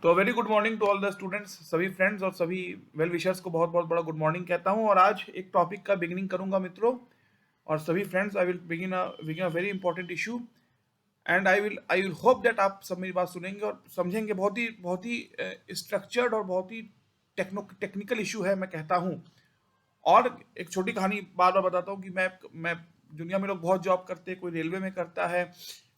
तो very good morning to all the students, सभी friends और सभी वेल विशर्स को बहुत बहुत बड़ा गुड मॉर्निंग कहता हूं। और आज एक टॉपिक का बिगिनिंग करूंगा मित्रों। और सभी friends, I will begin a very important issue. And I will hope that आप सब मेरी बात सुनेंगे और समझेंगे। बहुत ही स्ट्रक्चर्ड और बहुत ही टेक्निकल इशू है, मैं कहता हूँ। और एक छोटी कहानी बार बार बताता हूँ कि मैं दुनिया में लोग बहुत जॉब करते हैं। कोई रेलवे में करता है,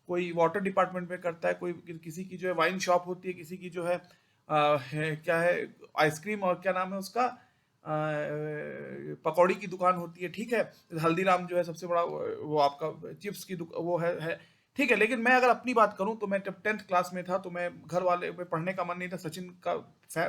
कोई वाटर डिपार्टमेंट में करता है, कोई किसी की जो है वाइन शॉप होती है, किसी की जो है, क्या है, आइसक्रीम और क्या नाम है उसका, पकौड़ी की दुकान होती है। ठीक है, हल्दीराम जो है सबसे बड़ा, वो आपका चिप्स की वो है। ठीक है, लेकिन मैं अगर अपनी बात करूं तो मैं जब 10th क्लास में था तो मैं घर वाले में पढ़ने का मन नहीं था। सचिन का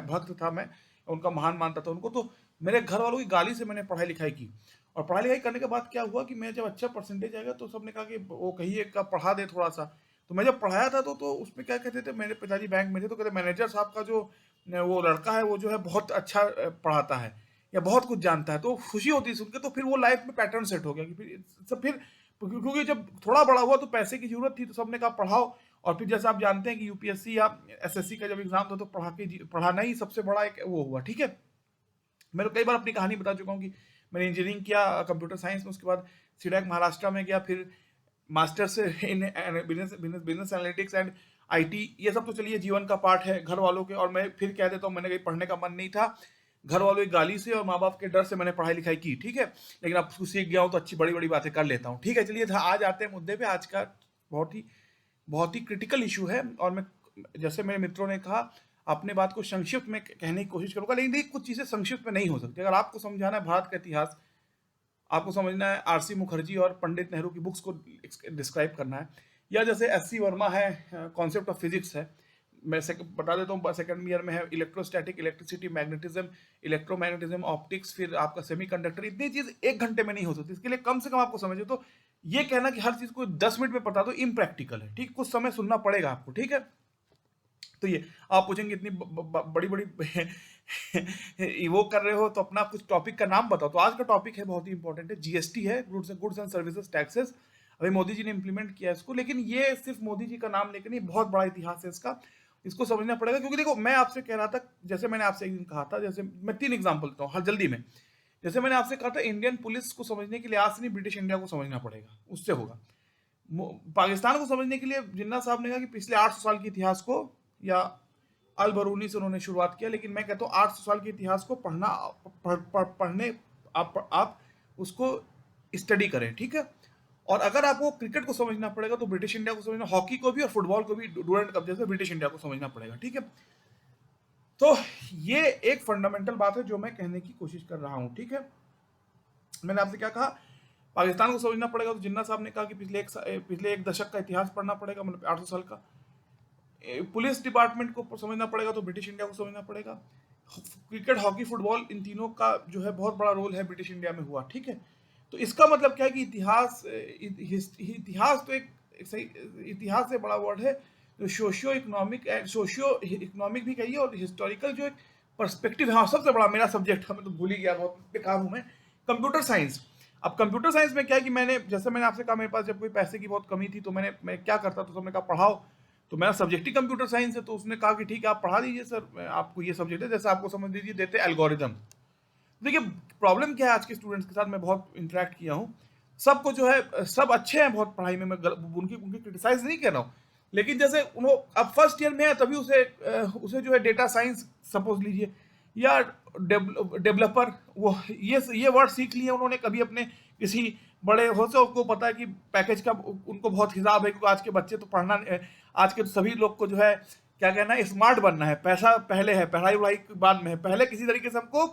भक्त था मैं, उनका महान मानता था उनको। तो मेरे घर वालों की गाली से मैंने पढ़ाई लिखाई की। और पढ़ाई लिखाई करने के बाद क्या हुआ कि मैं जब अच्छा परसेंटेज आएगा तो सबने कहा कि वो कहिए का पढ़ा दे थोड़ा सा। तो मैं जब पढ़ाया था तो उसमें क्या कहते थे, मेरे पिताजी बैंक में थे, तो कहते मैनेजर साहब का जो वो लड़का है वो जो है बहुत अच्छा पढ़ाता है या बहुत कुछ जानता है। तो खुशी होती है सुन के। तो फिर वो लाइफ में पैटर्न सेट हो गया कि फिर क्योंकि जब थोड़ा बड़ा हुआ तो पैसे की जरूरत थी, तो सबने कहा पढ़ाओ। और फिर जैसे आप जानते हैं कि यूपीएससी या एसएससी का जब एग्जाम था तो पढ़ाना ही सबसे बड़ा एक वो हुआ। ठीक है, मैं तो कई बार अपनी कहानी बता चुका हूँ कि मैंने इंजीनियरिंग किया कंप्यूटर साइंस में, उसके बाद सीडैक महाराष्ट्र में गया, फिर masters in business business business analytics and IT. ये सब तो चलिए जीवन का पार्ट है घर वालों के। और मैं फिर कह देता हूँ, मैंने कहीं पढ़ने का मन नहीं था। घर वालों की गाली से और माँ बाप के डर से मैंने पढ़ाई लिखाई की। ठीक है, लेकिन अब उसको सीख गया हूँ तो अच्छी बड़ी बड़ी बातें कर लेता हूँ। ठीक है, चलिए आज आते हैं मुद्दे पे। आज का बहुत ही क्रिटिकल इशू है। और मैं, जैसे मेरे मित्रों ने कहा, अपने बात को संक्षिप्त में कहने की कोशिश करूंगा। लेकिन देखिए, कुछ चीजें संक्षिप्त में नहीं हो सकती। अगर आपको समझाना है भारत का इतिहास, आपको समझना है आरसी मुखर्जी और पंडित नेहरू की बुक्स को डिस्क्राइब करना है, या जैसे एससी वर्मा है, कॉन्सेप्ट ऑफ फिजिक्स है। मैं बता देता हूँ, सेकंड ईयर में है electrostatic, electricity, magnetism, electromagnetism, optics, फिर आपका सेमीकंडक्टर। इतनी चीज एक घंटे में नहीं हो सकती। इसके लिए कम से कम आपको समझे तो ये कहना कि हर चीज को 10 मिनट में पता दो इम्प्रैक्टिकल है। ठीक, कुछ समय सुनना पड़ेगा आपको। ठीक है, तो ये आप पूछेंगे इतनी बड़ी बड़ी वो कर रहे हो तो अपना कुछ टॉपिक का नाम बताओ। तो आज का टॉपिक है, बहुत ही इंपॉर्टेंट है, जीएसटी है, गुड्स एंड सर्विसेज टैक्सेस। अभी मोदी जी ने इंप्लीमेंट किया इसको, लेकिन ये सिर्फ मोदी जी का नाम लेकर नहीं, बहुत बड़ा इतिहास है इसका। इसको समझना पड़ेगा, क्योंकि देखो, मैं आपसे कह रहा था, जैसे मैंने आपसे एक दिन कहा था, जैसे मैं 3 एग्जाम्पल देता हूँ हर जल्दी में। जैसे मैंने आपसे कहा था, इंडियन पुलिस को समझने के लिए आज से नहीं, ब्रिटिश इंडिया को समझना पड़ेगा, उससे होगा। पाकिस्तान को समझने के लिए जिन्ना साहब ने कहा कि पिछले 800 साल के इतिहास को, या अल बरूनी से उन्होंने शुरुआत किया, लेकिन मैं कहता हूँ 800 साल के इतिहास को पढ़ना, पढ़ने आप उसको स्टडी करें। ठीक है, और अगर आपको क्रिकेट को समझना पड़ेगा तो ब्रिटिश इंडिया को समझना, हॉकी को भी और फुटबॉल को भी डूरेंट कप जैसे ब्रिटिश इंडिया को समझना पड़ेगा। ठीक है, तो ये एक फंडामेंटल बात है जो मैं कहने की कोशिश कर रहा हूँ। ठीक है, मैंने आपसे क्या कहा, पाकिस्तान को समझना पड़ेगा तो जिन्ना साहब ने कहा कि पिछले एक दशक का इतिहास पढ़ना पड़ेगा, मतलब 800 साल का। पुलिस डिपार्टमेंट को समझना पड़ेगा तो ब्रिटिश इंडिया को समझना पड़ेगा। क्रिकेट, हॉकी, फुटबॉल, इन तीनों का जो है बहुत बड़ा रोल है ब्रिटिश इंडिया में हुआ। ठीक है, तो इसका मतलब क्या है कि इतिहास तो एक सही, इतिहास से बड़ा वर्ड है जो सोशियो इकोनॉमिक भी कहिए, और हिस्टोरिकल जो एक पर्सपेक्टिव है। हाँ, सबसे बड़ा मेरा सब्जेक्ट है, मैं तो भूल ही गया, बहुत बेकार हूँ मैं, कंप्यूटर साइंस। अब कंप्यूटर साइंस में क्या है कि जैसे मैंने आपसे कहा, मेरे पास जब कोई पैसे की बहुत कमी थी तो मैं क्या करता, तो सबने कहा पढ़ाओ। तो मेरा सब्जेक्ट ही कंप्यूटर साइंस है, तो उसने कहा कि ठीक है आप पढ़ा दीजिए सर, आपको ये सब्जेक्ट है, जैसे आपको समझ लीजिए देते एल्गोरिदम। देखिए, प्रॉब्लम क्या है आज के स्टूडेंट्स के साथ, मैं बहुत इंटरेक्ट किया हूँ, सबको जो है, सब अच्छे हैं बहुत पढ़ाई में, मैं उनकी उनकी क्रिटिसाइज नहीं कर रहा हूँ। लेकिन जैसे अब फर्स्ट ईयर में है तभी उसे जो है डेटा साइंस सपोज लीजिए, या डेवलपर, वो ये वर्ड सीख लिए उन्होंने कभी अपने किसी बड़े हो से, उनको पता है कि पैकेज का उनको बहुत हिसाब है, क्योंकि आज के बच्चे तो पढ़ना, आज के सभी लोग को जो है क्या कहना है, स्मार्ट बनना है, पैसा पहले है, पढ़ाई वढ़ाई बाद में है, पहले किसी तरीके से हमको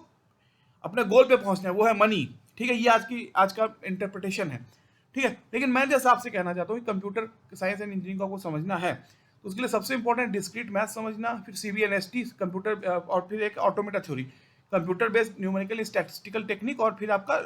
अपने गोल पे पहुंचना है, वो है मनी। ठीक है, ये आज का इंटरप्रिटेशन है। ठीक है, लेकिन मैं जैसा आपसे कहना चाहता हूँ कि कंप्यूटर साइंस एंड इंजीनियरिंग को आपको समझना है तो उसके लिए सबसे इंपॉर्टेंट डिस्क्रीट मैथ समझना, फिर सीबीएनएसटी कंप्यूटर, और फिर एक automata theory, computer based numerical statistical technique, और फिर आपका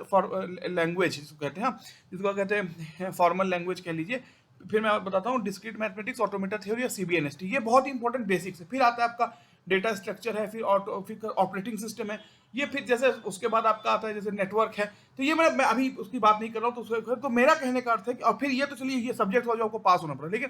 लैंग्वेज जिसको कहते हैं, जिसको कहते हैं फॉर्मल लैंग्वेज कह लीजिए। फिर मैं बताता हूँ डिस्क्रीट मैथमेटिक्स, ऑटोमेटा थ्योरी और सीबीएनएसटी, ये बहुत ही इंपॉर्टेंट बेसिक्स है। फिर आता है आपका डेटा स्ट्रक्चर है, फिर ऑपरेटिंग सिस्टम है, ये फिर जैसे उसके बाद आपका आता है जैसे नेटवर्क है। तो ये मैं अभी उसकी बात नहीं कर रहा हूँ, तो मेरा कहने का अर्थ है कि, और फिर ये तो चलिए ये सब्जेक्ट हो जो आपको पास होना पड़ा, लेकिन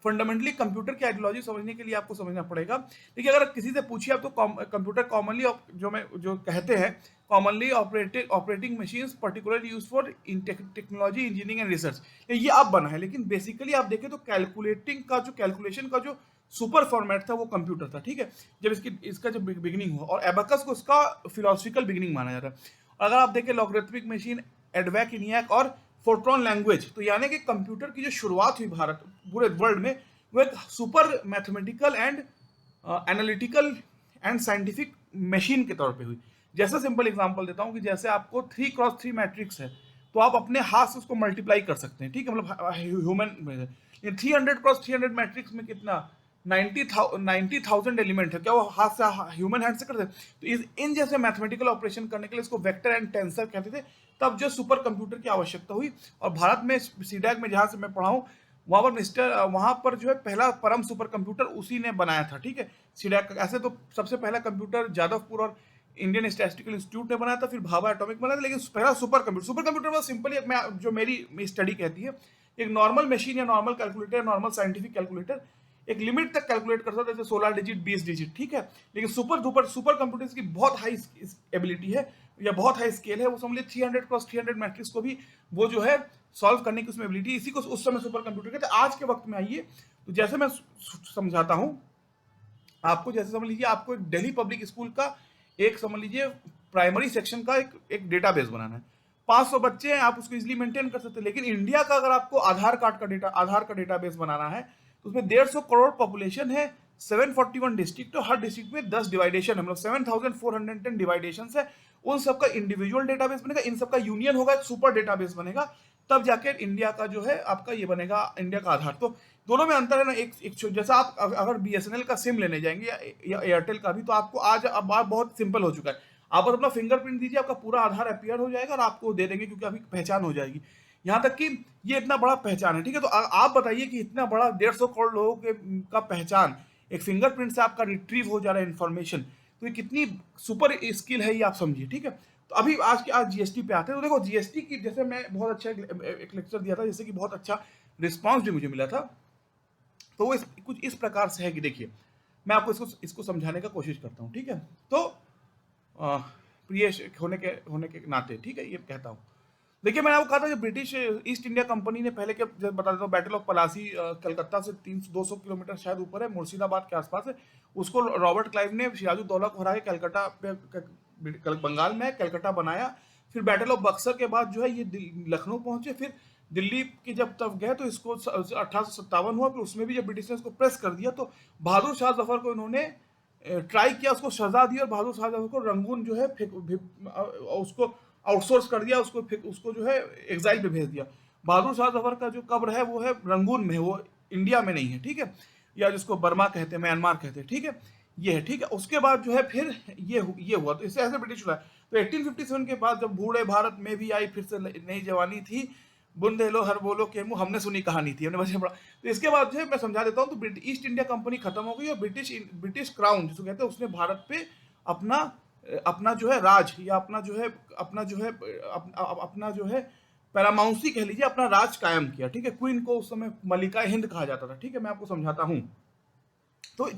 फंडामेंटली कंप्यूटर की आइडियोलॉजी समझने के लिए आपको समझना पड़ेगा। देखिए, अगर किसी से पूछिए आप, तो कंप्यूटर कॉमनली जो कहते हैं, commonly operating machines particularly use for in technology, engineering and research, ये अब बना है। लेकिन बेसिकली आप देखें तो कैलकुलेशन का जो सुपर फॉर्मेट था वो कंप्यूटर था, ठीक है, जब इसका जब बिगिनिंग हुआ, और एबाकस को इसका फिलोसफिकल बिगिनिंग माना जाता है। और अगर आप देखें लॉगरिथमिक मशीन, एडवैक, इनियाक और फोर्ट्रॉन लैंग्वेज, तो यानी कि कंप्यूटर की जो शुरुआत हुई भारत पूरे वर्ल्ड में, वो एक super mathematical and analytical and scientific machine के तौर पे हुई। जैसे सिंपल एग्जांपल देता हूँ कि जैसे आपको 3x3 मैट्रिक्स है, तो आप अपने हाथ से उसको मल्टीप्लाई कर सकते हैं, ठीक है, मतलब ह्यूमन में 300x300 मैट्रिक्स में कितना 90,000 एलिमेंट है, क्या वो हाथ से, ह्यूमन हैंड से करते हैं? तो इन जैसे मैथमेटिकल ऑपरेशन करने के लिए इसको वेक्टर एंड टेंसर कहते थे। तब जो सुपर कंप्यूटर की आवश्यकता हुई, और भारत में सीडैक में जहां से मैं पढ़ा हूँ, वहां पर जो है पहला परम सुपर कंप्यूटर उसी ने बनाया था, ठीक है, सीडैक। ऐसे तो सबसे पहला कंप्यूटर जादवपुर और इंडियन स्टैटिस्टिकल इंस्टीट्यूट ने बनाया था, फिर भाभा एटॉमिक बनाया था, लेकिन पहला सुपर कंप्यूटर में सिंपली, मैं जो मेरी स्टडी कहती है, एक नॉर्मल मशीन या normal calculator, normal scientific calculator एक लिमिट तक कैलकुलेट कर सकता है, जैसे 16 डिजिट, 20 डिजिट, ठीक है। लेकिन सुपर कंप्यूटर्स की बहुत हाई एबिलिटी है या बहुत हाई स्केल है, वो समझ लीजिए 300x300 मैट्रिक्स को भी वो जो है सॉल्व करने की उसमें एबिलिटी, इसी को उस समय सुपर कंप्यूटर कहते हैं। आज के वक्त में आइए, तो जैसे मैं समझाता हूँ आपको, जैसे समझ लीजिए आपको एक दिल्ली पब्लिक स्कूल का एक, समझ लीजिए, प्राइमरी सेक्शन का एक डेटाबेस बनाना है। 500 बच्चे हैं, आप उसको इजीली मेंटेन कर सकते हैं। लेकिन इंडिया का अगर आपको आधार का डेटाबेस बनाना है, तो उसमें 150 करोड़ पॉपुलेशन है, 741 डिस्ट्रिक्ट, तो हर डिस्ट्रिक्ट में 10 डिवाइडेशन है, मतलब 7410 डिवाइडेशन है। उन सबका इंडिविजुअल डेटाबेस बनेगा, इन सबका यूनियन होगा, एक सुपर डेटाबेस बनेगा, तब जाके इंडिया का जो है आपका ये बनेगा इंडिया का आधार। तो दोनों में अंतर है ना, एक जैसा आप अगर बीएसएनएल का सिम लेने जाएंगे या एयरटेल का भी, तो आपको आज अब बहुत सिंपल हो चुका है, आप बस अपना फिंगरप्रिंट दीजिए, आपका पूरा आधार अपीयर हो जाएगा और आपको दे देंगे, क्योंकि अभी पहचान हो जाएगी। यहाँ तक कि ये इतना बड़ा पहचान है, ठीक है। तो आप बताइए कि इतना बड़ा 150 करोड़ लोगों का पहचान एक फिंगरप्रिंट से आपका रिट्रीव हो जा रहा है इन्फॉर्मेशन, तो ये कितनी सुपर स्किल है, ये आप समझिए, ठीक है। तो अभी आज जीएसटी पे आते हैं। तो देखो, जीएसटी की जैसे मैं बहुत अच्छा एक लेक्चर दिया था, जैसे कि बहुत अच्छा रिस्पॉन्स भी मुझे मिला था। तो वो कुछ इस प्रकार से है कि देखिए, मैं आपको इसको समझाने का कोशिश करता हूँ, ठीक है। तो प्रिय होने के नाते, ठीक है, ये कहता हूँ। देखिए, मैंने आपको कहा था कि ब्रिटिश ईस्ट इंडिया कंपनी ने पहले के, जब बता देता हूँ, बैटल ऑफ पलासी कलकत्ता से 200 किलोमीटर शायद ऊपर है, मुर्शिदाबाद के आसपास है, उसको रॉबर्ट क्लाइव ने सिराजुद्दौला को हरा के कलकत्ता पे, बंगाल में कलकत्ता बनाया। फिर बैटल ऑफ बक्सर के बाद जो है ये लखनऊ पहुंचे, फिर दिल्ली की जब तब गए तो इसको 1857 हुआ, फिर उसमें भी जब ब्रिटिश ने इसको प्रेस कर दिया, तो बहादुर शाह जफर को इन्होंने ट्राई किया, उसको सजा दी, और बहादुर शाह जफर को रंगून जो है उसको आउटसोर्स कर दिया, उसको जो है एग्जाइल पे भेज दिया। बहादुर शाह जफर का जो कब्र है वो है रंगून में, वो इंडिया में नहीं है, ठीक है, या जिसको बर्मा कहते हैं, म्यांमार कहते हैं, ठीक है, ये है, ठीक है। उसके बाद जो है फिर ये हुआ, तो इससे ऐसे ब्रिटिश हुआ। तो 1857 के बाद जब बूढ़े भारत में भी आई फिर से नई जवानी थी, बुंदे लो हर बोलो के मुंह, हमने सुनी कहानी थी, हमने बच्चे पढ़ा। तो इसके बाद जो है मैं समझा देता हूँ, तो ईस्ट इंडिया कंपनी खत्म हो गई, और ब्रिटिश क्राउन जिसको कहते हैं, उसने भारत पे अपना अपना जो है राज, या अपना जो है पैरामाउंसी कह लीजिए, अपना राज कायम किया, ठीक है। क्वीन को उस समय मलिका हिंद कहा जाता था, ठीक है, मैं आपको समझाता हूँ। तो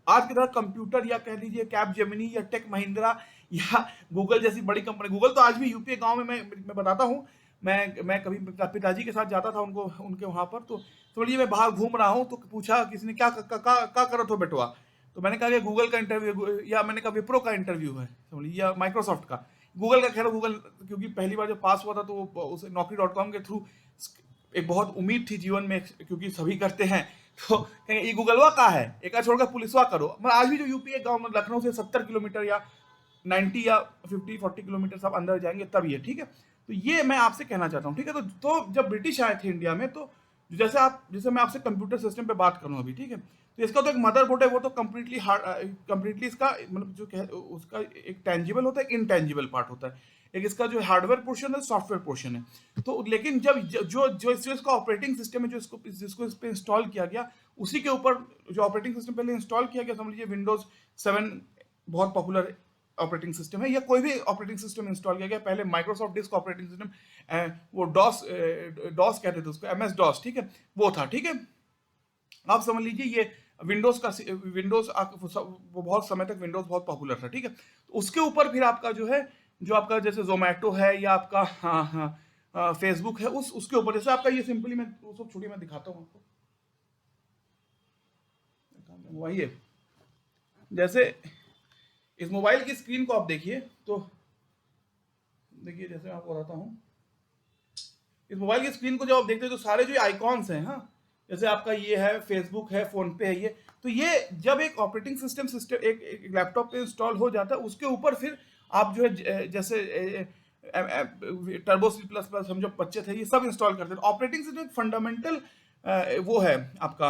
आज की तरह कंप्यूटर, या कह लीजिए कैप जेमिनी या टेक महिंद्रा या गूगल जैसी बड़ी कंपनी, गूगल तो आज भी यूपीए गांव में, मैं बताता हूँ, मैं कभी पिताजी के साथ जाता था उनके वहां पर, तो समझिए मैं बाहर घूम रहा हूँ, तो पूछा किसी ने, क्या करत हो बेटवा, तो मैंने कहा कि गूगल का इंटरव्यू, या मैंने कहा विप्रो का इंटरव्यू है, समझिए, या माइक्रोसॉफ्ट का। गूगल का, खैर गूगल क्योंकि पहली बार जब पास हुआ था, तो उसे Naukri.com के थ्रू एक बहुत उम्मीद थी जीवन में, क्योंकि सभी करते हैं, तो कहेंगे ये गूगलवा का है, एक छोड़कर पुलिसवा करो। मतलब आज भी जो यूपी गांव में, लखनऊ से 70 किलोमीटर या 90 या 50-40 किलोमीटर आप अंदर जाएंगे तब ये, ठीक है। तो ये मैं आपसे कहना चाहता हूँ, ठीक है। तो जब ब्रिटिश आए थे इंडिया में, तो जैसे मैं आपसे कंप्यूटर सिस्टम पे बात करूँ अभी, ठीक है, तो इसका तो एक मदरबोर्ड है, वो तो कंप्लीटली इसका मतलब उसका एक टेंजिबल होता है, एक इनटेंजिबल पार्ट होता है, एक इसका जो हार्डवेयर पोर्शन है, सॉफ्टवेयर पोर्शन है। तो लेकिन जब जो इसका ऑपरेटिंग सिस्टम है, जिसको इस पे इंस्टॉल किया गया, उसी के ऊपर जो ऑपरेटिंग सिस्टम पहले इंस्टॉल किया गया, समझ लीजिए विंडोज 7 बहुत पॉपुलर ऑपरेटिंग सिस्टम है, या कोई भी ऑपरेटिंग सिस्टम इंस्टॉल किया गया, पहले माइक्रोसॉफ्ट डिस्क ऑपरेटिंग सिस्टम, वो डॉस कहते थे उसको, MS DOS, ठीक है, वो था, ठीक है। आप समझ लीजिए ये विंडोज वो बहुत समय तक विंडोज बहुत पॉपुलर था, ठीक है। तो उसके ऊपर फिर आपका जो है, जो आपका जैसे जोमेटो है या आपका, हाँ हाँ, फेसबुक है, उस उसके ऊपर जैसे आपका ये सिंपली मैं वो सब छोड़िए, मैं दिखाता हूँ आपको, वही है। जैसे इस मोबाइल की स्क्रीन को आप देखिए, तो देखिए जैसे मैं आपको बताता हूँ, इस मोबाइल की स्क्रीन को जब आप देखते हैं तो सारे जो आइकॉन्स हैं, हाँ, जैसे आपका ये है फेसबुक है, फोन पे है, ये तो ये जब एक ऑपरेटिंग सिस्टम एक लैपटॉप पे इंस्टॉल हो जाता है, उसके ऊपर फिर आप जो है जैसे टर्बो सी प्लस प्लस हम जो बच्चे थे ये सब इंस्टॉल करते थे। ऑपरेटिंग सिस्टम फंडामेंटल वो है आपका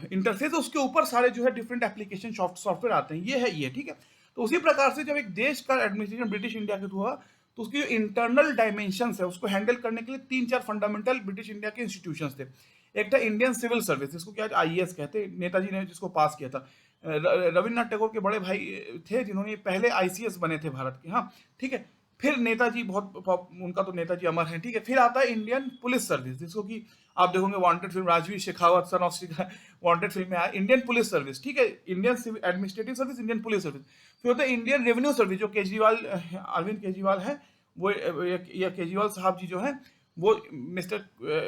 इंटरफेस, उसके ऊपर सारे जो है डिफरेंट एप्लीकेशन सॉफ्टवेयर आते हैं, ये है ये, ठीक है। तो उसी प्रकार से जब एक देश का एडमिनिस्ट्रेशन ब्रिटिश इंडिया के थ्रू हुआ, तो उसकी जो इंटरनल डायमेंशंस है उसको हैंडल करने के लिए 3-4 फंडामेंटल ब्रिटिश इंडिया के इंस्टीट्यूशंस थे। एक था इंडियन सिविल सर्विस, जिसको क्या आईएएस कहते हैं, नेताजी ने जिसको पास किया था। रविन्द्रनाथ टैगोर के बड़े भाई थे जिन्होंने पहले आईसीएस बने थे भारत के, हाँ, ठीक है। फिर नेताजी उनका तो नेताजी अमर है, ठीक है। फिर आता है इंडियन पुलिस सर्विस, जिसको कि आप देखोगे wanted film, Rajveer Shekhawat son of Shikha, wanted film में आया इंडियन पुलिस सर्विस, ठीक है। Indian civil administrative service, Indian police service. फिर होता है इंडियन रेवेन्यू सर्विस, जो केजरीवाल, अरविंद केजरीवाल है, वो या केजरीवाल साहब जी जो हैं, वो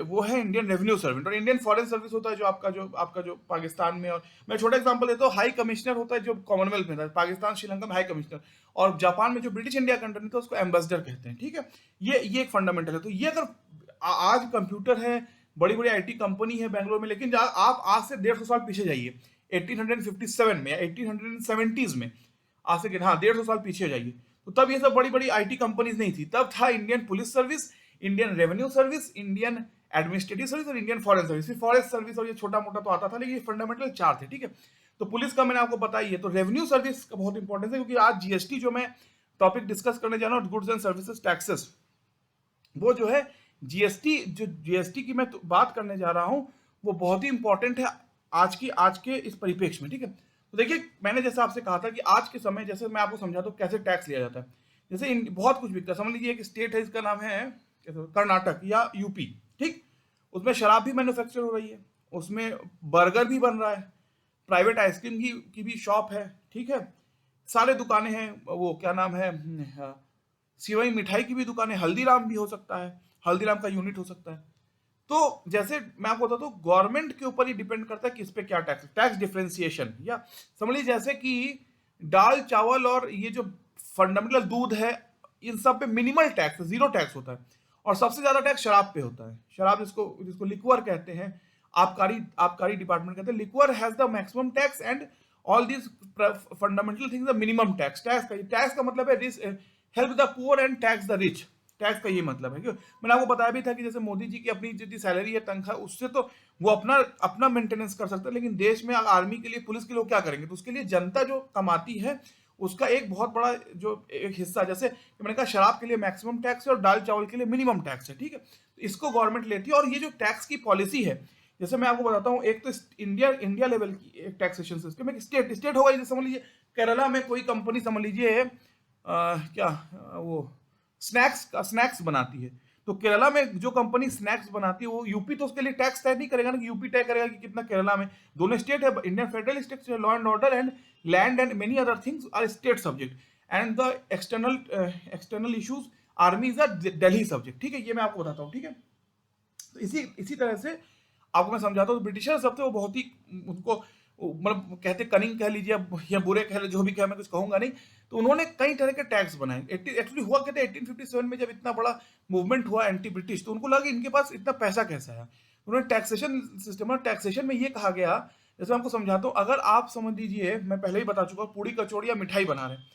वो है इंडियन रेवेन्यू सर्विस। और इंडियन फॉरेन सर्विस होता है जो आपका जो पाकिस्तान में, और मैं छोटा एग्जांपल देता हूँ, हाई कमिश्नर होता है जो कॉमनवेल्थ में था, पाकिस्तान श्रीलंका में हाई कमिश्नर, और जापान में जो ब्रिटिश इंडिया कंट्री में था उसको एम्बेसडर कहते हैं, ठीक है। ये एक फंडामेंटल है। तो ये अगर आज कंप्यूटर है, बड़ी बड़ी आईटी कंपनी है बेंगलोर में, लेकिन आप आज से 150 साल पीछे जाइए, 1857 में या 1870s में, आज से हाँ 150 साल पीछे जाइए, तो तब ये सब बड़ी बड़ी आईटी कंपनीज नहीं थी। तब था Indian police service, Indian revenue service, Indian administrative service और इंडियन फॉरेन सर्विस। फिर फॉरेस्ट सर्विस और ये छोटा मोटा तो आता था, लेकिन ये फंडामेंटल 4 थे, ठीक है। तो पुलिस का मैंने आपको बताई है। तो रेवेन्यू सर्विस का बहुत इंपॉर्टेंस है, क्योंकि आज जीएसटी जो मैं टॉपिक डिस्कस करने जा रहा हूँ, गुड्स एंड सर्विसेज टैक्सेस, वो जो है जीएसटी की मैं बात करने जा रहा हूँ, वो बहुत ही इंपॉर्टेंट है आज के इस परिप्रेक्ष्य में, ठीक है। तो देखिए मैंने जैसे आपसे कहा था कि आज के समय, जैसे मैं आपको समझाता हूँ कैसे टैक्स लिया जाता है। जैसे बहुत कुछ बिकता है, समझ लीजिए एक स्टेट है, इसका नाम है कर्नाटक या यूपी, ठीक। उसमें शराब भी मैन्युफैक्चर हो रही है, उसमें बर्गर भी बन रहा है, प्राइवेट आइसक्रीम की भी शॉप है, ठीक है, सारे दुकानें हैं, वो क्या नाम है, सिवई मिठाई की भी दुकान है, हल्दीराम भी हो सकता है, हल्दीराम का यूनिट हो सकता है। तो जैसे मैं आपको बताता हूँ, गवर्नमेंट के ऊपर ही डिपेंड करता है किस पे क्या टैक्स, टैक्स डिफरेंशिएशन, या समझ लीजिए जैसे कि दाल चावल और ये जो फंडामेंटल दूध है, इन सब पे मिनिमल टैक्स, जीरो टैक्स होता है, और सबसे ज्यादा टैक्स शराब पे होता है। शराब जिसको जिसको लिक्वर कहते हैं, आबकारी डिपार्टमेंट कहते हैं, liquor has the maximum tax and all these fundamental things the minimum tax. Tax का मतलब है help the poor and tax the rich, tax का ये मतलब है। क्यों, मैंने आपको बताया भी था कि जैसे मोदी जी की अपनी जितनी सैलरी है, तनख्वाह, उससे तो वो अपना अपना मेंटेनेंस कर सकते हैं, लेकिन देश में आर्मी के लिए, पुलिस के लिए क्या करेंगे? तो उसके लिए जनता जो कमाती है उसका एक बहुत बड़ा जो एक हिस्सा, जैसे मैंने कहा शराब के लिए मैक्सिमम टैक्स है और दाल चावल के लिए मिनिमम टैक्स है, ठीक है। तो इसको गवर्नमेंट लेती है। और ये जो टैक्स की पॉलिसी है, जैसे मैं आपको बताता हूँ, एक तो इंडिया लेवल की एक टैक्सेशन सिस्टम, एक स्टेट होगा। जैसे समझ लीजिए केरला में कोई कंपनी, समझ लीजिए क्या वो स्नैक्स बनाती है, तो केरला में जो कंपनी स्नैक्स बनाती है, वो यूपी तो उसके लिए टैक्स तय नहीं करेगा ना, कि यूपी तय करेगा कि कितना केरला में। दोनों स्टेट है, Indian federal state, law and order and land and many other things are state subject, and the external issues army is a Delhi subject, ठीक है। ये मैं आपको बताता हूँ, ठीक है। तो इसी तरह से आपको मैं समझाता हूँ। ब्रिटिशर्स सब थे वो बहुत ही, उनको मतलब कहते कनिंग कह लीजिए या बुरे कह लीजिए, जो भी कह, मैं कुछ कहूंगा नहीं। तो उन्होंने कई तरह के टैक्स बनाए। एक्चुअली हुआ कहते 1857 में जब इतना बड़ा मूवमेंट हुआ एंटी ब्रिटिश, तो उनको लगा इनके पास इतना पैसा कैसा है। उन्होंने टैक्सेशन सिस्टम, टैक्सेशन में ये कहा गया, जैसे आपको समझाता हूँ, अगर आप समझ लीजिए, मैं पहले ही बता चुका, पूड़ी कचौड़ी या मिठाई बना रहे हैं,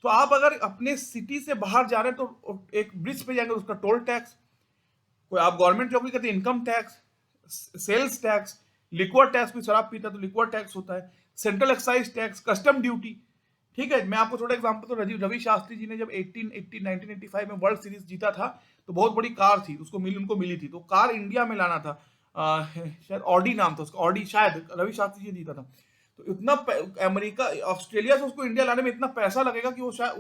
तो आप अगर अपने सिटी से बाहर जा रहे हैं तो एक ब्रिज पे जाएंगे, उसका टोल टैक्स, कोई आप गवर्नमेंट जॉब करते हैं income tax, sales tax, liquor tax, कोई शराब पीता है तो लिक्वर टैक्स होता है, central excise tax, custom duty, ठीक है। मैं आपको थोड़ा एग्जांपल, तो रवि शास्त्री जी ने जब 1985 में वर्ल्ड सीरीज जीता था, तो बहुत बड़ी कार थी, उनको मिली थी, तो कार इंडिया में लाना था, शायद ऑडी नाम था उसका, ऑडी, शायद रवि शास्त्री जी जीता था। तो इतना अमेरिका, ऑस्ट्रेलिया से उसको इंडिया लाने में इतना पैसा लगेगा कि वो शायद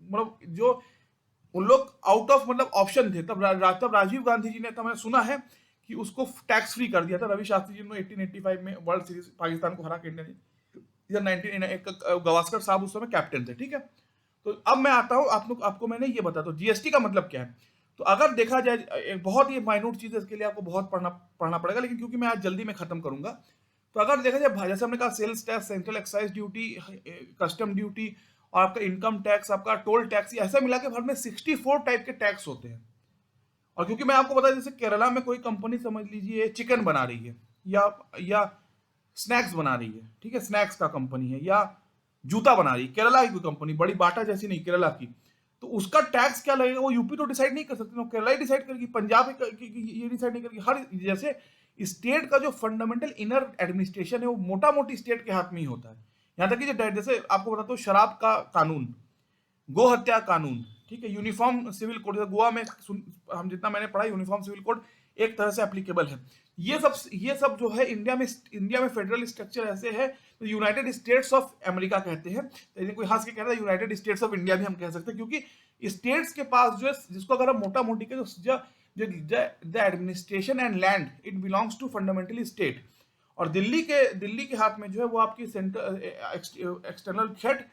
मतलब जो उन लोग आउट ऑफ मतलब ऑप्शन थे। तब राजीव गांधी जी ने, तब मैंने सुना है कि उसको टैक्स फ्री कर दिया था रवि शास्त्री जी ने 1885 में वर्ल्ड सीरीज पाकिस्तान को हरा के इंडिया ने, या 19 गावस्कर साहब उस समय कैप्टन थे, ठीक है। तो अब मैं आता हूँ आपको मैंने ये बता, तो जीएसटी का मतलब क्या है। तो अगर देखा जाए, एक बहुत ही माइन्यूट चीज है, इसके लिए आपको बहुत पढ़ना पड़ेगा, लेकिन क्योंकि मैं आज जल्दी में खत्म करूंगा, तो अगर देखा जाए, जैसे हमने कहा sales tax, central excise duty, custom duty और आपका इनकम टैक्स, आपका टोल टैक्स, ऐसा मिला के भारत में 64 टाइप के टैक्स होते हैं। और क्योंकि मैं आपको बता, जैसे केरला में कोई कंपनी समझ लीजिए चिकन बना रही है, या स्नैक्स बना रही है, ठीक है, स्नैक्स का कंपनी है, या जूता बना रही है, केरला की कोई कंपनी, बड़ी बाटा जैसी नहीं, केरला की, तो उसका टैक्स क्या लगेगा वो यूपी तो डिसाइड नहीं कर सकती, तो केरला ही डिसाइड करेगी, पंजाब ये डिसाइड नहीं करेगी। हर जैसे स्टेट का जो फंडामेंटल इनर एडमिनिस्ट्रेशन है वो मोटा मोटी स्टेट के हाथ में ही होता है। यहाँ तक कि जैसे आपको बताता हूँ, शराब का कानून, गो हत्या कानून, ठीक है, यूनिफॉर्म सिविल कोड, गोवा में हम जितना मैंने पढ़ा, यूनिफॉर्म सिविल कोड एक तरह से एप्लीकेबल है। ये सब जो है इंडिया में फेडरल स्ट्रक्चर ऐसे है, तो यूनाइटेड स्टेट्स ऑफ अमेरिका कहते हैं, तो कोई हंस के कह रहा है यूनाइटेड स्टेट्स ऑफ इंडिया भी हम कह सकते हैं, क्योंकि स्टेट्स के पास जो है, जिसको अगर हम मोटा मोटी के, the administration and land it belongs to fundamentally state, और दिल्ली के हाथ में जो है वो आपकी सेंटर एक्सटर्नल थ्रेट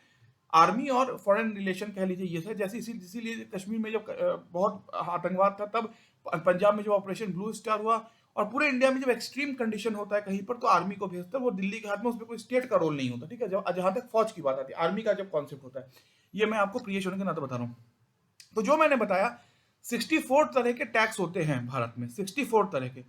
आर्मी और फॉरेन रिलेशन कह लीजिए ये है। जैसे इसीलिए कश्मीर में जब बहुत आतंकवाद था, तब पंजाब में जब ऑपरेशन ब्लू स्टार हुआ, और पूरे इंडिया में जब एक्सट्रीम कंडीशन होता है कहीं पर, तो आर्मी को भेजता है, वो दिल्ली के हाथ में, उसमें कोई स्टेट का रोल नहीं होता, ठीक है। जहां तक फौज की बात आती है, आर्मी का जब कॉन्सेप्ट होता है, ये मैं आपको प्रियेश होने के नाते बता रहा हूँ। तो जो मैंने बताया 64 तरह के टैक्स होते हैं भारत में, 64 तरह के।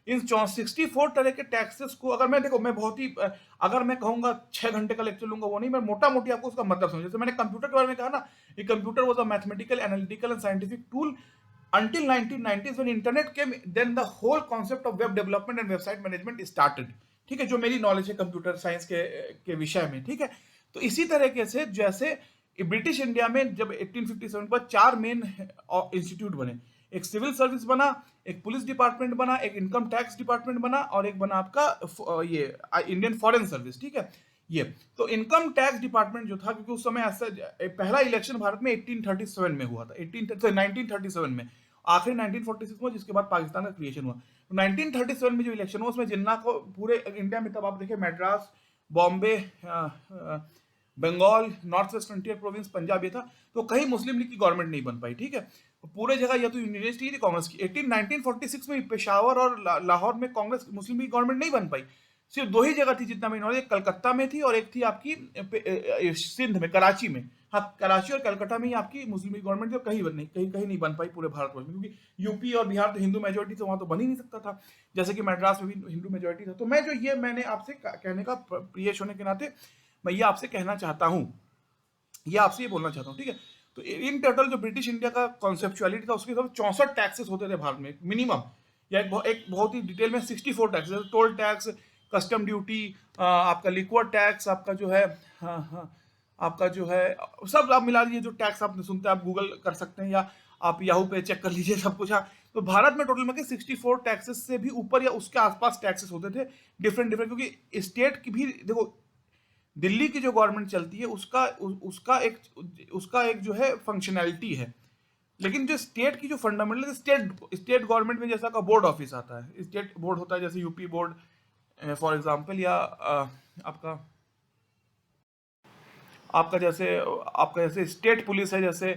इन 64 तरह के टैक्सेस को अगर मैं बहुत ही, अगर मैं कहूंगा 6 घंटे का लेक्चर लूंगा, वो नहीं, मैं मोटा मोटी आपको उसका मतलब समझ, जैसे मैंने कंप्यूटर के बारे में कहा ना, ये computer was a mathematical, analytical and scientific tool until 1990s when internet came, then the whole concept of web development and website management started, ठीक है, जो मेरी नॉलेज है कंप्यूटर साइंस के विषय में, ठीक है। तो इसी तरीके से जैसे ब्रिटिश इंडिया में जब 1857 के बाद 4 मेन इंस्टीट्यूट बने, एक सिविल सर्विस बना, एक पुलिस डिपार्टमेंट बना, एक इनकम टैक्स डिपार्टमेंट बना, और एक बना आपका ये इंडियन फॉरेन सर्विस, ठीक है। ये तो इनकम टैक्स डिपार्टमेंट जो था, क्योंकि उस समय ऐसा पहला इलेक्शन भारत में 1837 में हुआ था, 1937 में, आखिरी 1946 में, जिसके बाद पाकिस्तान का क्रिएशन हुआ। तो 1937 में जो इलेक्शन हुआ, उसमें जिन्ना को पूरे इंडिया में, तब आप देखिए Madras, Bombay, Bengal, North West Frontier Province, Punjab, ये था, तो कहीं मुस्लिम लीग की गवर्नमेंट नहीं बन पाई, ठीक है। पूरे जगह या तो यूनिवर्सिटी थी कांग्रेस की। 1946 में पेशावर और लाहौर में कांग्रेस मुस्लिम लीग गवर्नमेंट नहीं बन पाई, सिर्फ 2 ही जगह थी जितना मैं नॉलेज, एक कलकत्ता में थी और एक थी आपकी सिंध में, कराची में। हाँ, कराची और कलकत्ता में ही आपकी मुस्लिम लीग गवर्नमेंट थी, कहीं नहीं बन पाई पूरे भारतवर्ष में, क्योंकि यूपी और बिहार तो हिंदू मेजोरिटी थी, वहां तो बन ही नहीं सकता था, जैसे कि मद्रास में भी हिंदू मेजोरिटी था। तो मैंने आपसे कहने का प्रियेश होने के नाते मैं ये आपसे कहना चाहता हूँ, ये आपसे ये बोलना चाहता हूँ, ठीक है। तो इन टोटल जो ब्रिटिश इंडिया का कॉन्सेप्चुअलिटी था, उसके सब 64 टैक्सेस होते थे भारत में मिनिमम, या एक बहुत ही डिटेल में 64 taxes, toll tax, custom duty, आपका लिक्विड टैक्स, आपका जो है, हाँ, आपका जो है, सब आप मिला लीजिए जो टैक्स आप सुनते हैं, आप गूगल कर सकते हैं, या आप याहू पे चेक कर लीजिए सब कुछ। हाँ, तो भारत में टोटल में 64 टैक्सेस से भी ऊपर या उसके आसपास टैक्सेस होते थे, डिफरेंट, क्योंकि स्टेट की भी देखो, दिल्ली की जो गवर्नमेंट चलती है उसका एक जो है फंक्शनैलिटी है, लेकिन जो स्टेट की जो फंडामेंटल, स्टेट गवर्नमेंट में जैसा का बोर्ड ऑफिस आता है, स्टेट बोर्ड होता है, जैसे यूपी बोर्ड फॉर एग्जांपल, या आपका जैसे स्टेट पुलिस है, जैसे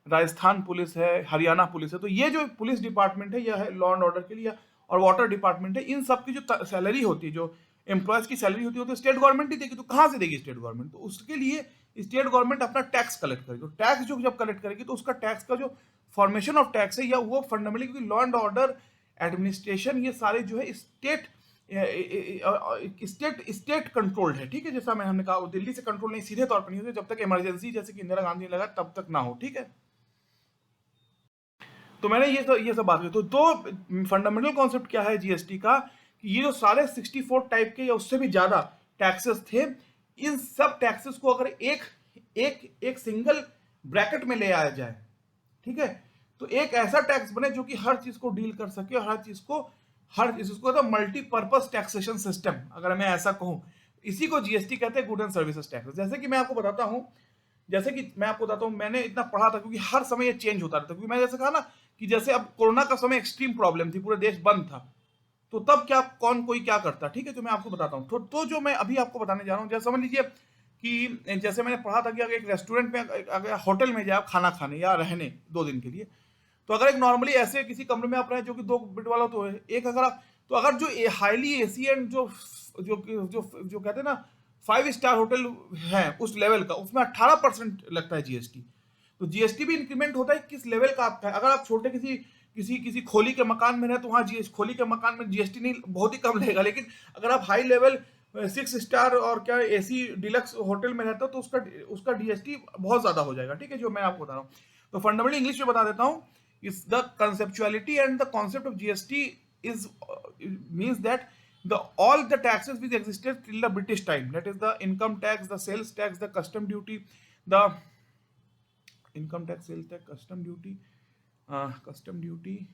राजस्थान पुलिस है, हरियाणा पुलिस है। तो ये जो पुलिस डिपार्टमेंट है, यह है लॉ एंड ऑर्डर के लिए, और वाटर डिपार्टमेंट है। इन सब की जो सैलरी होती है, जो एम्प्लॉयज की सैलरी होती है, तो स्टेट गवर्नमेंट ही देगी। तो कहाँ से देगी स्टेट गवर्नमेंट? तो उसके लिए स्टेट गवर्नमेंट अपना टैक्स कलेक्ट करेगी। तो टैक्स जो जब कलेक्ट करेगी, तो उसका टैक्स का जो फॉर्मेशन ऑफ टैक्स है, या वो फंडामेंटली, क्योंकि लॉ एंड ऑर्डर, एडमिनिस्ट्रेशन, ये सारे जो है स्टेट कंट्रोल्ड है, ठीक है। जैसा हमने कहा, दिल्ली से कंट्रोल नहीं, सीधे तौर पर नहीं होते, जब तक इमरजेंसी जैसे कि इंदिरा गांधी लगा तब तक ना हो, ठीक है। तो मैंने ये सब बात की। तो फंडामेंटल कॉन्सेप्ट क्या है जीएसटी का, कि ये जो सारे 64 टाइप के या उससे भी ज्यादा टैक्सेस थे, इन सब टैक्सेस को अगर एक सिंगल ब्रैकेट में ले आया जाए, ठीक है, तो एक ऐसा टैक्स बने जो कि हर चीज को डील कर सके, और इसको मल्टीपर्पज टैक्सेशन सिस्टम, अगर मैं ऐसा कहूं। इसी को जीएसटी कहते हैं, गुड एंड सर्विसेज टैक्स। जैसे कि मैं आपको बताता हूं, मैंने इतना पढ़ा था, क्योंकि हर समय ये चेंज होता रहता है। क्योंकि मैं जैसे कहा ना, कि जैसे अब कोरोना का समय एक्सट्रीम प्रॉब्लम थी, पूरे देश बंद था, तो तब क्या कौन कोई क्या करता, ठीक है, जो मैं आपको बताता हूँ। तो जो मैं अभी आपको बताने जा रहा हूँ, जैसे समझ लीजिए कि जैसे मैंने पढ़ा था कि अगर एक रेस्टोरेंट में अगर होटल में जाए खाना खाने या रहने 2 दिन के लिए, तो अगर एक नॉर्मली ऐसे किसी कमरे में आप रहे जो कि 2 बेड वाला तो है, एक अगर आप, तो अगर जो हाईली एसी एंड जो जो कहते हैं ना 5 स्टार होटल है उस लेवल का, उसमें 18% लगता है जीएसटी। तो जीएसटी भी इंक्रीमेंट होता है किस लेवल का आपका है। अगर आप छोटे किसी किसी किसी खोली के मकान में रहे तो वहाँ जीएस खोली के मकान में जीएसटी नहीं, बहुत ही कम लगेगा। लेकिन अगर आप हाई लेवल 6 स्टार और क्या एसी डिलक्स होटल में रहता हो तो उसका उसका जीएसटी बहुत ज्यादा हो जाएगा, ठीक है, जो मैं आपको बता रहा हूँ। तो फंडामेंटली इंग्लिश में बता देता हूँ, is the conceptuality and the concept of GST is means that the all the taxes which existed till the British time, that is the income tax, the sales tax, the custom duty, the income tax, sales tax, custom duty or custom duty,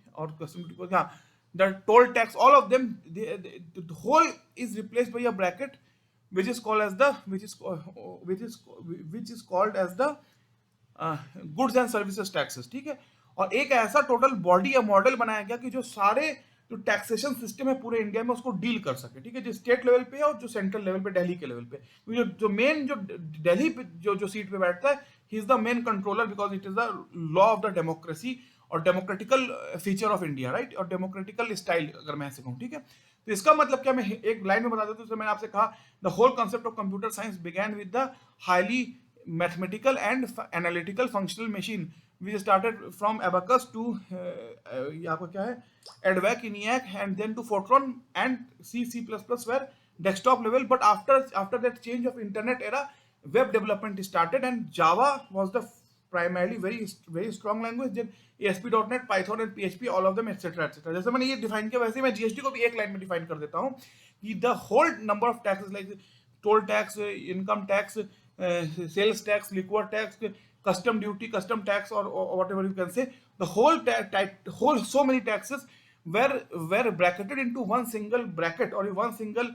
yeah, the toll tax, all of them, the whole is replaced by a bracket which is called as the which is called as the goods and services taxes, ठीक है। और एक ऐसा total body या model बनाया गया कि जो सारे जो टैक्सेशन सिस्टम है पूरे इंडिया में उसको डील कर सके, ठीक है, जो स्टेट लेवल पे है और जो सेंट्रल लेवल पे दिल्ली के लेवल पे, जो मेन जो दिल्ली पे जो सीट पे बैठता है, he is the main controller because it is the law of the democracy और democratical feature of India, right, और डेमोक्रेटिकल स्टाइल अगर मैं ऐसे कहूँ, ठीक है। तो इसका मतलब क्या, मैं एक लाइन में बता देता हूँ। तो मैंने आपसे कहा the whole concept of computer science began with the highly mathematical and analytical functional machine which started from abacus to ये आपका क्या है, EDVAC, ENIAC and then to Fortran and C++ were desktop level, but after that change of internet era, web development started and Java was the primarily very strong language, then ASP.NET, Python and PHP, all of them etc etc। जैसे मैंने ये define किया वैसे मैं GST को भी एक line में डिफाइन कर देता हूँ कि the whole number of taxes like toll tax, income tax, sales tax, liquor tax, custom duty, custom tax, or whatever you can say, the whole so many taxes were bracketed into one single bracket or one single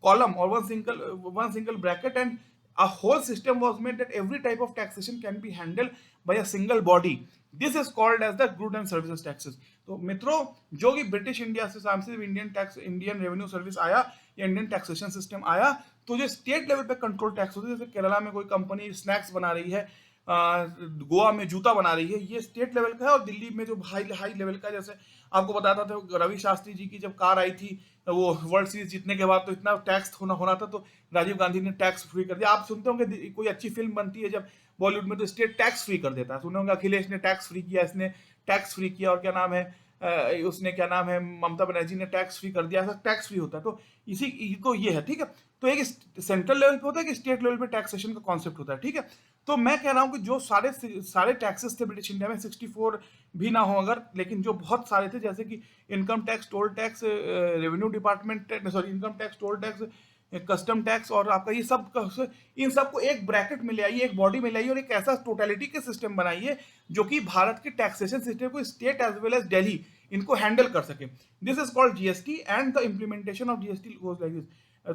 column or one single bracket, and a whole system was made that every type of taxation can be handled by a single body. This is called as the goods and services taxes। तो मित्रों, जो कि British India से सांसिव Indian revenue service आया या Indian taxation system आया, तो जो स्टेट लेवल पे कंट्रोल टैक्स होते हैं, जैसे केरला में कोई कंपनी स्नैक्स बना रही है, गोवा में जूता बना रही है, ये स्टेट लेवल का है। और दिल्ली में जो हाई लेवल का, जैसे आपको बताता था रवि शास्त्री जी की जब कार आई थी वो वर्ल्ड सीरीज जीतने के बाद, तो इतना टैक्स होना था, तो राजीव गांधी ने टैक्स फ्री कर दिया। आप सुनते होंगे कोई अच्छी फिल्म बनती है जब बॉलीवुड में, तो स्टेट टैक्स फ्री कर देता है। सुने होंगे अखिलेश ने टैक्स फ्री किया, इसने टैक्स फ्री किया, और क्या नाम है उसने, क्या नाम है, ममता बनर्जी ने टैक्स फ्री कर दिया। ऐसा टैक्स फ्री होता है। तो इसी तो ये है, ठीक है। तो एक सेंट्रल लेवल पे होता है कि स्टेट लेवल पे टैक्सेशन का कॉन्सेप्ट होता है, ठीक है। तो मैं कह रहा हूं कि जो सारे टैक्सेस थे ब्रिटिश इंडिया में, 64 भी ना हो अगर, लेकिन जो बहुत सारे थे, जैसे कि income tax, toll tax, revenue department, sorry income tax, toll tax, custom tax, और आपका ये सब, इन सबको एक ब्रैकेट में ले आइए, एक बॉडी में लाइए और एक ऐसा टोटलिटी के सिस्टम बनाइए जो कि भारत के टैक्सेशन सिस्टम को state as well as Delhi इनको हैंडल कर सके। This is called GST and the implementation of GST goes like this.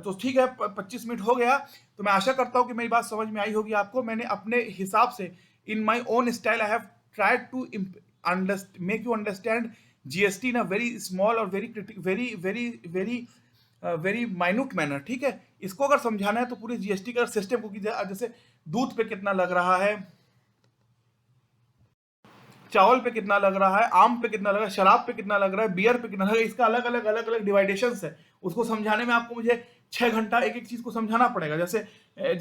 तो ठीक है, 25 मिनट हो गया, तो मैं आशा करता हूं कि मेरी बात समझ में आई होगी आपको। मैंने अपने हिसाब से, in my own style, I have tried to make you understand GST in a very small और वेरी माइन्यूट मैनर, ठीक है। इसको अगर समझाना है तो पूरे जीएसटी का सिस्टम को, जैसे दूध पे कितना लग रहा है, चावल पे कितना लग रहा है, आम पे कितना लग रहा है, शराब पे कितना लग रहा है, बियर पे कितना लग रहा है, इसका अलग अलग डिवाइडेशंस है। उसको समझाने में आपको मुझे 6 घंटा एक चीज को समझाना पड़ेगा। जैसे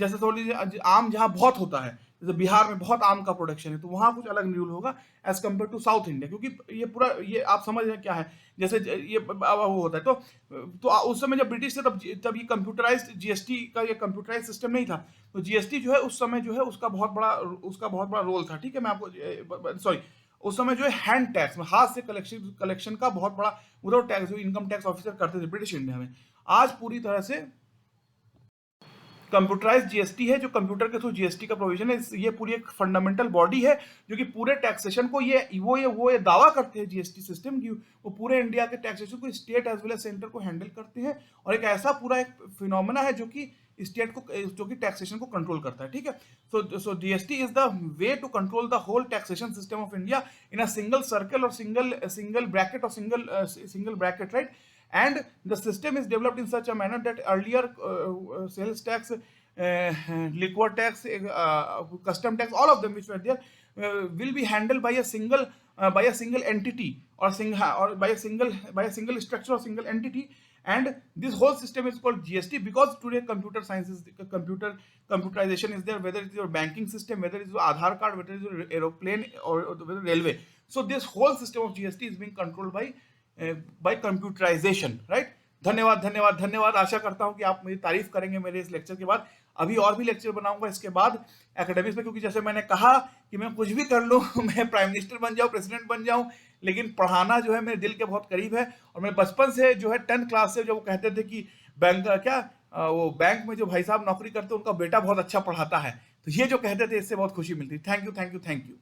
समझ लीजिए आम जहां बहुत होता है, जैसे बिहार में बहुत आम का प्रोडक्शन है, तो वहां कुछ अलग रूल होगा as compare to South India, क्योंकि ये पूरा ये आप समझ रहे हैं क्या है। जैसे ये वो होता है, तो उस समय जब ब्रिटिश थे तब ये कंप्यूटराइज्ड जीएसटी का ये कंप्यूटराइज सिस्टम नहीं था। तो जीएसटी जो है उस समय जो है उसका बहुत बड़ा रोल था, ठीक है। मैं आपको सॉरी, उस समय जो है हैंड टैक्स में हाथ से कलेक्शन का बहुत बड़ा विदाउट टैक्स जो इनकम टैक्स ऑफिसर करते थे ब्रिटिश इंडिया में। आज पूरी तरह से कंप्यूटराइज जीएसटी है, जो कंप्यूटर के थ्रू जीएसटी का प्रोविजन है। ये पूरी एक फंडामेंटल बॉडी है जो कि पूरे टैक्सेशन को ये दावा करते हैं जीएसटी सिस्टम की, वो पूरे इंडिया के टैक्सेशन को state as well as center को हैंडल करते हैं। और एक ऐसा पूरा एक फिनोमेना है जो कि स्टेट को, जो कि टैक्सेशन को कंट्रोल करता है, ठीक है। So GST is the way to control the whole taxation system of India in a single circle और सिंगल ब्रैकेट और single bracket, right. and the system is developed in such a manner that earlier sales tax, liquor tax, custom tax, all of them which were there will be handled by a single entity, or by a single structure or single entity. And this whole system is called GST, because today computer science is computerization is there, whether it's your banking system, whether it's your Aadhaar card, whether it's your aeroplane, or whether railway. So this whole system of GST is being controlled by computerization, right? धन्यवाद धन्यवाद धन्यवाद। आशा करता हूं कि आप मेरी तारीफ करेंगे मेरे इस लेक्चर के बाद। अभी और भी लेक्चर बनाऊंगा इसके बाद एकेडमिक्स में, क्योंकि जैसे मैंने कहा कि मैं कुछ भी कर लूं, मैं प्राइम मिनिस्टर बन जाऊं, प्रेसिडेंट बन जाऊं, लेकिन पढ़ाना जो है मेरे दिल के बहुत करीब है। और मैं बचपन से जो है 10th क्लास से, जो वो कहते थे कि वो बैंक में जो भाई साहब नौकरी करते हैं उनका बेटा बहुत अच्छा पढ़ाता है, तो ये जो कहते थे इससे बहुत खुशी मिलती। Thank you thank you thank you.